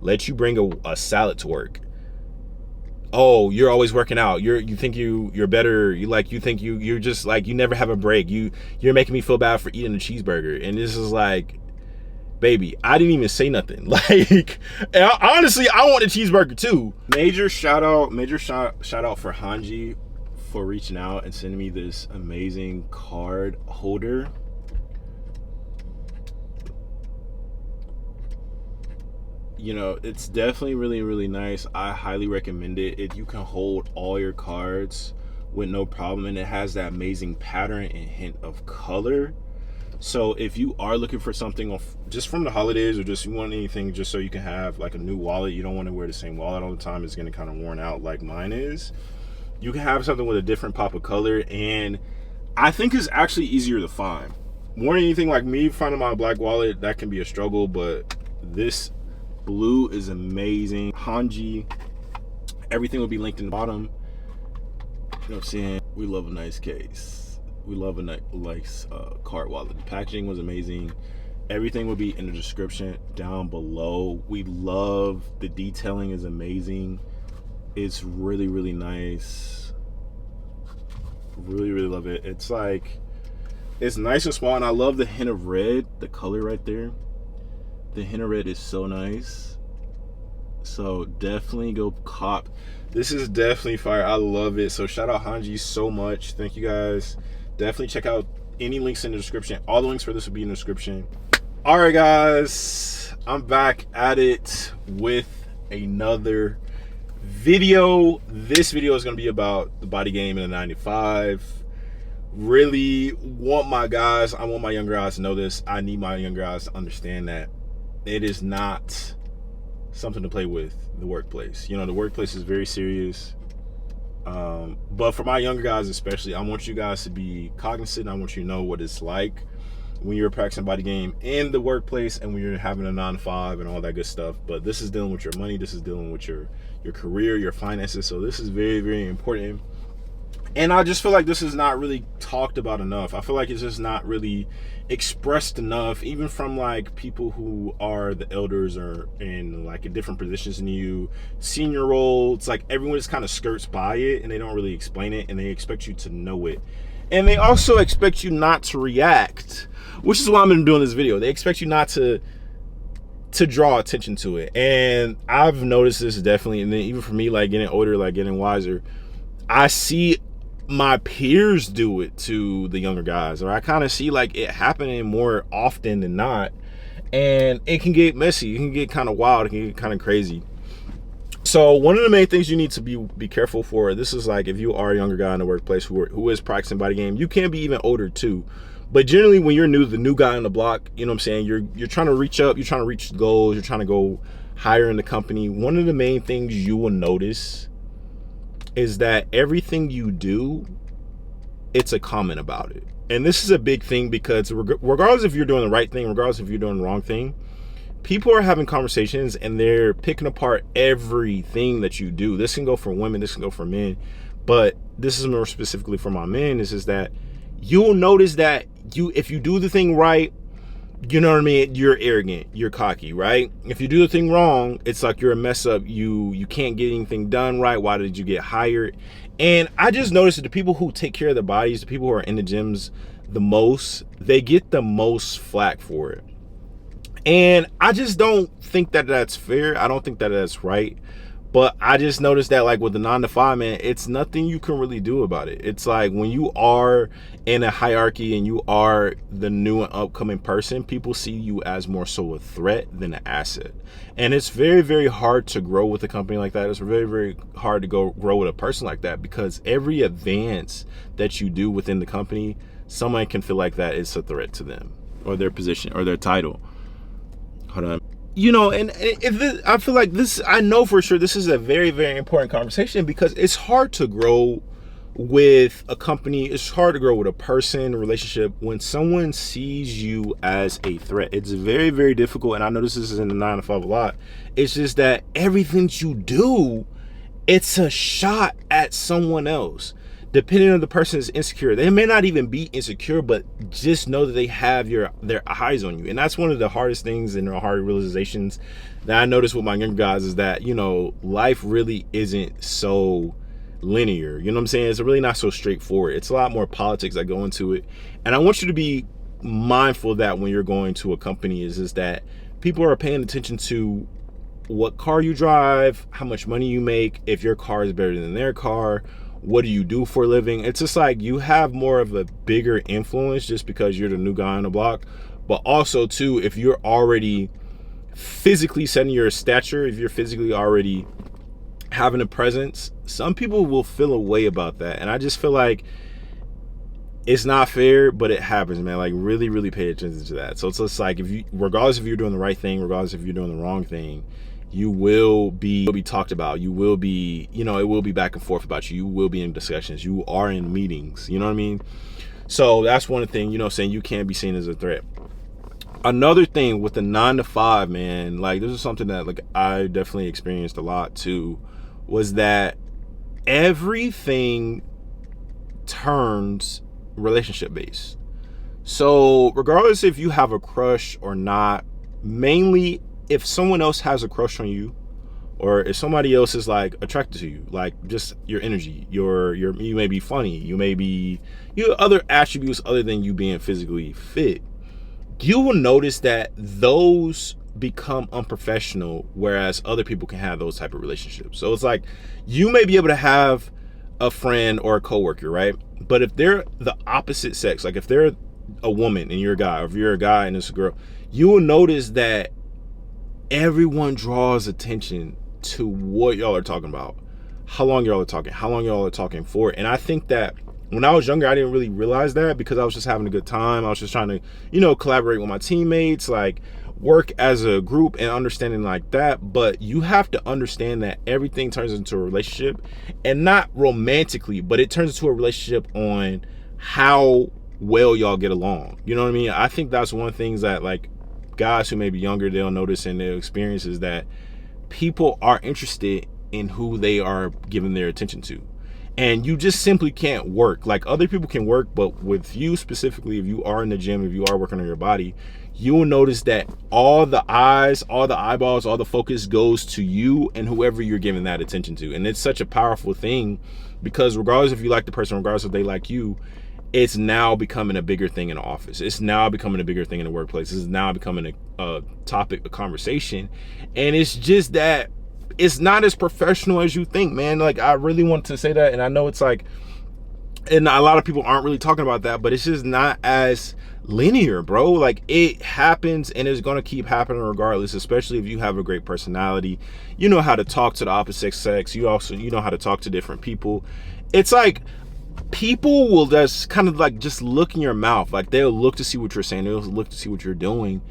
let you bring a salad to work. Oh, you're always working out. You think you're better. You're just like, you never have a break. You're making me feel bad for eating a cheeseburger. And this is like, baby, I didn't even say nothing. Like, honestly, I want a cheeseburger too. Major shout out for Hanji for reaching out and sending me this amazing card holder. You know, it's definitely really, really nice. I highly recommend it. If you can hold all your cards with no problem, and it has that amazing pattern and hint of color. So if you are looking for something just from the holidays, or just you want anything just so you can have like a new wallet, you don't want to wear the same wallet all the time, it's going to kind of worn out like mine is. You can have something with a different pop of color, and I think it's actually easier to find. More than anything, like me finding my black wallet, that can be a struggle, but this blue is amazing. Hanji, everything will be linked in the bottom. You know what I'm saying? We love a nice case. We love a nice card wallet. The packaging was amazing. Everything will be in the description down below. We love the detailing, is amazing. It's really, really nice. Really, really love it. It's like, it's nice and small, and I love the hint of red, the color right there. The hint of red is so nice. So definitely go cop. This is definitely fire. I love it. So shout out Hanji so much. Thank you guys. Definitely check out any links in the description. All the links for this will be in the description. All right, guys, I'm back at it with another video. This video is going to be about the body game in the 95. Really want my guys, I want my younger guys to know this. I need my younger guys to understand that it is not something to play with, the workplace. You know, the workplace is very serious. But for my younger guys especially, I want you guys to be cognizant. I want you to know what it's like when you're practicing body game in the workplace, and when you're having a 9-to-5 and all that good stuff. But this is dealing with your money. This is dealing with your career, your finances. So this is very, very important. And I just feel like this is not really talked about enough. I feel like it's just not really expressed enough, even from like people who are the elders or in like in different positions than you, senior role. It's like everyone just kind of skirts by it, and they don't really explain it, and they expect you to know it. And they also expect you not to react, which is why I'm doing this video. They expect you not to draw attention to it. And I've noticed this definitely, and then even for me, like getting older, like getting wiser, I see my peers do it to the younger guys, or I kind of see like it happening more often than not, and it can get messy, it can get kind of wild, it can get kind of crazy. So one of the main things you need to be careful for, this is like if you are a younger guy in the workplace who is practicing body game, you can be even older too, but generally when you're the new guy on the block, you know what I'm saying, you're trying to reach up, you're trying to reach goals, you're trying to go higher in the company. One of the main things you will notice is that everything you do, it's a comment about it. And this is a big thing, because regardless if you're doing the right thing, regardless if you're doing the wrong thing, people are having conversations and they're picking apart everything that you do. This can go for women, this can go for men, but this is more specifically for my men. This is that you'll notice that if you do the thing right, you know what I mean, you're arrogant, you're cocky, right? If you do the thing wrong, it's like you're a mess up, you can't get anything done right. Why did you get hired? And I just noticed that the people who take care of their bodies, the people who are in the gyms the most, they get the most flack for it. And I just don't think that that's fair. I don't think that that's right. But I just noticed that like with the 9-to-5, man, it's nothing you can really do about it. It's like when you are in a hierarchy and you are the new and upcoming person, people see you as more so a threat than an asset. And it's very, very hard to grow with a company like that. It's very, very hard to grow with a person like that, because every advance that you do within the company, someone can feel like that is a threat to them or their position or their title. Hold on. You know, and I feel like this, I know for sure this is a very, very important conversation, because it's hard to grow with a company, it's hard to grow with a person, a relationship, when someone sees you as a threat. It's very, very difficult, and I know this is in the 9-to-5 a lot. It's just that everything you do, it's a shot at someone else. depending on the person is insecure. They may not even be insecure, but just know that they have their eyes on you. And that's one of the hardest things and the hard realizations that I noticed with my younger guys is that, you know, life really isn't so linear. You know what I'm saying? It's really not so straightforward. It's a lot more politics that go into it. And I want you to be mindful that when you're going to a company is that people are paying attention to what car you drive, how much money you make, if your car is better than their car, what do you do for a living. It's just like you have more of a bigger influence just because you're the new guy on the block. But also too, if you're already physically setting your stature, if you're physically already having a presence, some people will feel a way about that. And I just feel like it's not fair, but it happens, man. Like really, really pay attention to that. So it's just like, if you, regardless if you're doing the right thing, regardless if you're doing the wrong thing, you will be talked about. You will be, you know, it will be back and forth about you. You will be in discussions. You are in meetings. You know what I mean? So that's one thing, you know, saying you can't be seen as a threat. Another thing with the 9 to 5, man, like this is something that like I definitely experienced a lot too, was that everything turns relationship based. So regardless if you have a crush or not, mainly if someone else has a crush on you, or if somebody else is like attracted to you, like just your energy, you may be funny, you may be, you have other attributes other than you being physically fit, you will notice that those become unprofessional, whereas other people can have those type of relationships. So it's like you may be able to have a friend or a coworker, right? But if they're the opposite sex, like if they're a woman and you're a guy, or if you're a guy and it's a girl, you will notice that everyone draws attention to what y'all are talking about, how long y'all are talking for. And I think that when I was younger, I didn't really realize that because I was just having a good time. I was just trying to, you know, collaborate with my teammates, like work as a group and understanding like that. But you have to understand that everything turns into a relationship, and not romantically, but it turns into a relationship on how well y'all get along. You know what I mean? I think that's one of the things that like guys who may be younger, they'll notice in their experiences that people are interested in who they are giving their attention to. And you just simply can't work. Like other people can work, but with you specifically, if you are in the gym, if you are working on your body, you will notice that all the eyes, all the eyeballs, all the focus goes to you and whoever you're giving that attention to. And it's such a powerful thing because regardless if you like the person, regardless if they like you, it's now becoming a bigger thing in the office. It's now becoming a bigger thing in the workplace. It's now becoming a topic of conversation. And it's just that it's not as professional as you think, man. Like I really want to say that. And I know it's like, and a lot of people aren't really talking about that, but it's just not as linear, bro. Like it happens and it's going to keep happening regardless, especially if you have a great personality. You know how to talk to the opposite sex. You know how to talk to different people. It's like, people will just kind of like just look in your mouth. Like they'll look to see what you're saying. They'll look to see what you're doing.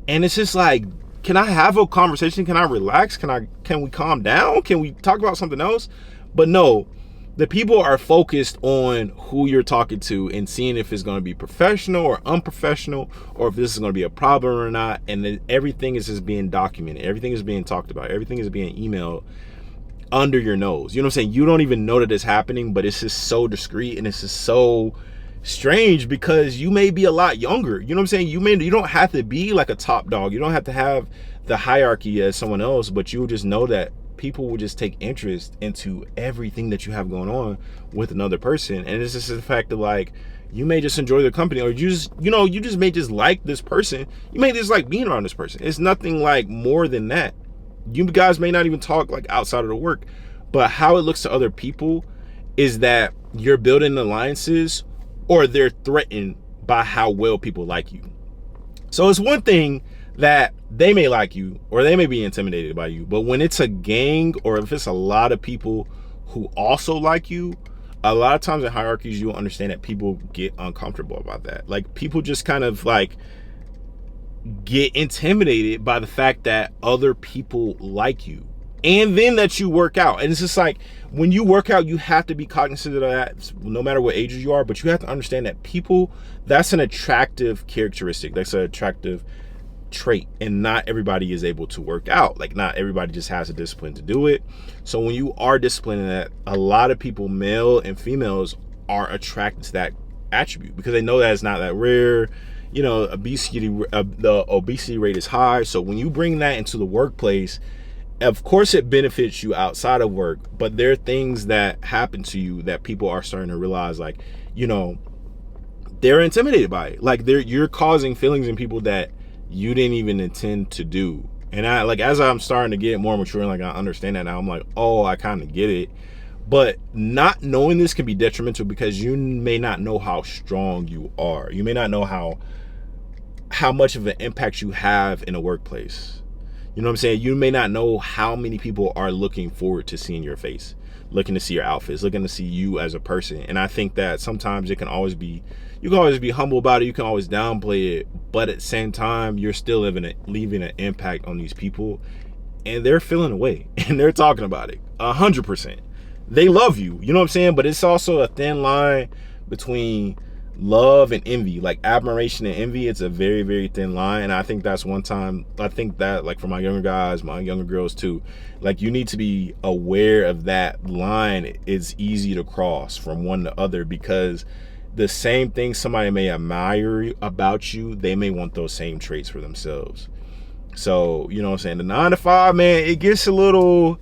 And it's just like, can I have a conversation? Can I relax? Can we calm down? Can we talk about something else? But no, the people are focused on who you're talking to and seeing if it's going to be professional or unprofessional, or if this is going to be a problem or not. And then everything is just being documented. Everything is being talked about. Everything is being emailed under your nose. You know what I'm saying? You don't even know that it's happening, but it's just so discreet and it's just so strange because you may be a lot younger. You know what I'm saying? You don't have to be like a top dog. You don't have to have the hierarchy as someone else, but you'll just know that people will just take interest into everything that you have going on with another person. And it's just the fact that like you may just enjoy their company, or you just may just like this person. You may just like being around this person. It's nothing like more than that. You guys may not even talk like outside of the work, but how it looks to other people is that you're building alliances or they're threatened by how well people like you. So it's one thing that they may like you or they may be intimidated by you, but when it's a gang or if it's a lot of people who also like you, a lot of times in hierarchies, you'll understand that people get uncomfortable about that. Like people just kind of like get intimidated by the fact that other people like you and then that you work out. And it's just like when you work out, you have to be cognizant of that no matter what ages you are, but you have to understand that people, that's an attractive characteristic. That's an attractive trait, and not everybody is able to work out. Like not everybody just has a discipline to do it. So when you are disciplined in that, a lot of people, male and females, are attracted to that attribute because they know that it's not that rare. You know, the obesity rate is high. So when you bring that into the workplace, of course it benefits you outside of work, but there are things that happen to you that people are starting to realize, like, you know, they're intimidated by it. Like you're causing feelings in people that you didn't even intend to do. And I, like, as I'm starting to get more mature and like I understand that now, I'm like, oh, I kind of get it. But not knowing this can be detrimental because you may not know how strong you are. You may not know how much of an impact you have in a workplace. You know what I'm saying? You may not know how many people are looking forward to seeing your face, looking to see your outfits, looking to see you as a person. And I think that sometimes you can always be humble about it. You can always downplay it. But at the same time, you're still leaving an impact on these people. And they're feeling away. And they're talking about it 100%. They love you. You know what I'm saying? But it's also a thin line between love and envy. Like admiration and envy, it's a very, very thin line. And I think that's one time, I think that, like, for my younger guys, my younger girls too, like, you need to be aware of that line. It's easy to cross from one to other because the same thing somebody may admire about you, they may want those same traits for themselves. So, you know what I'm saying? The 9 to 5, man, it gets a little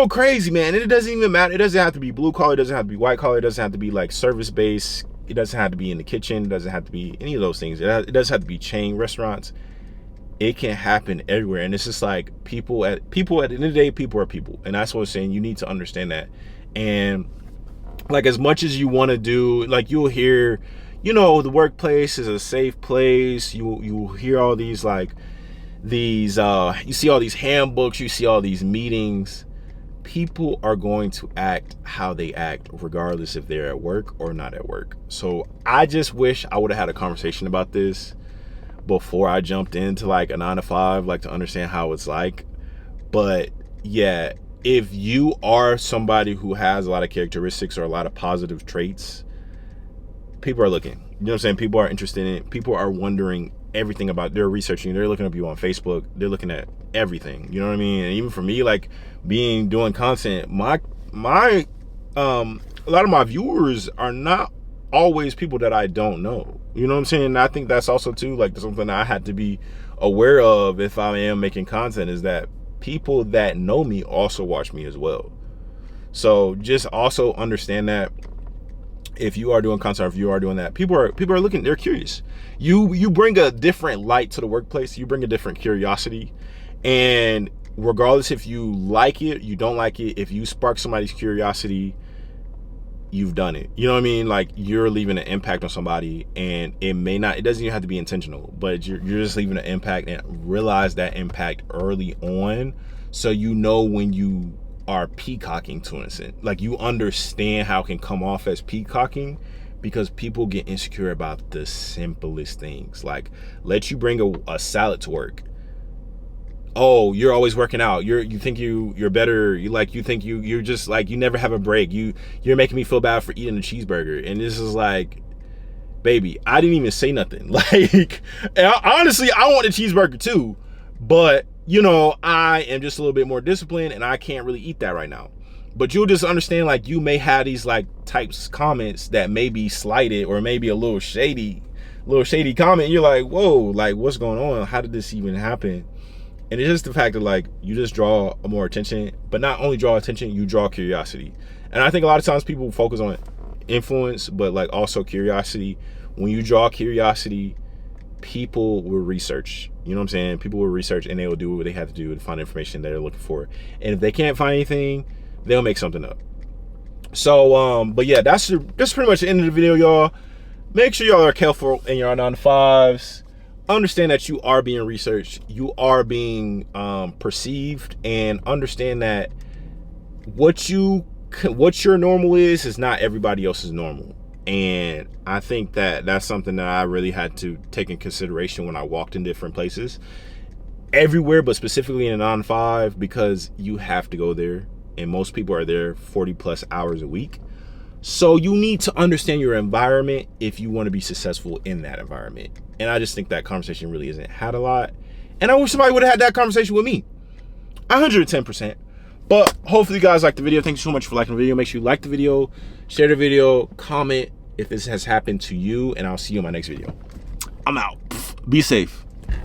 crazy, man. And it doesn't even matter. It doesn't have to be blue collar. It doesn't have to be white collar. It doesn't have to be like service based. It doesn't have to be in the kitchen. It doesn't have to be any of those things. It doesn't have to be chain restaurants. It can happen everywhere. And it's just like people at the end of the day, people are people. And that's what I'm saying. You need to understand that. And like, as much as you want to do, like, you'll hear, you know, the workplace is a safe place. You hear all these, like, you see all these handbooks, you see all these meetings. People are going to act how they act regardless if they're at work or not at work. So I just wish I would have had a conversation about this before I jumped into like a 9 to 5, like, to understand how it's like. But yeah, if you are somebody who has a lot of characteristics or a lot of positive traits, people are looking. You know what I'm saying? People are interested in it. People are wondering everything about, they're researching, they're looking up you on Facebook, they're looking at everything. You know what I mean? And even for me, like, doing content, my a lot of my viewers are not always people that I don't know. You know what I'm saying? And I think that's also too, like, something I had to be aware of if I am making content, is that people that know me also watch me as well. So just also understand that if you are doing content, if you are doing that, people are looking, they're curious. You bring a different light to the workplace, you bring a different curiosity, and regardless if you like it, you don't like it, if you spark somebody's curiosity, you've done it. You know what I mean? Like, you're leaving an impact on somebody, and it doesn't even have to be intentional, but you're just leaving an impact, and realize that impact early on, so you know when you are peacocking, to an extent. Like, you understand how it can come off as peacocking, because people get insecure about the simplest things. Like, let you bring a salad to work. Oh, you're always working out. You think you're better. You think you're just like, you never have a break. You're making me feel bad for eating a cheeseburger. And this is like, baby, I didn't even say nothing. Like, honestly, I want a cheeseburger too, but you know, I am just a little bit more disciplined and I can't really eat that right now. But you'll just understand, like, you may have these like types comments that may be slighted or maybe a little shady comment. You're like, whoa, like, what's going on? How did this even happen? And it's just the fact that, like, you just draw more attention, but not only draw attention, you draw curiosity. And I think a lot of times people focus on influence, but like also curiosity. When you draw curiosity, people will research. You know what I'm saying? People will research and they will do what they have to do to find information that they're looking for. And if they can't find anything, they'll make something up. So, but yeah, that's pretty much the end of the video, y'all. Make sure y'all are careful in your 9 to 5s. Understand that you are being researched, you are being perceived, and understand that what your normal is not everybody else's normal. And I think that that's something that I really had to take in consideration when I walked in different places, everywhere, but specifically in a 9 to 5, because you have to go there, and most people are there 40 plus hours a week. So you need to understand your environment if you want to be successful in that environment. And I just think that conversation really isn't had a lot. And I wish somebody would have had that conversation with me. 110%. But hopefully you guys liked the video. Thank you so much for liking the video. Make sure you like the video, share the video, comment if this has happened to you, and I'll see you in my next video. I'm out. Be safe.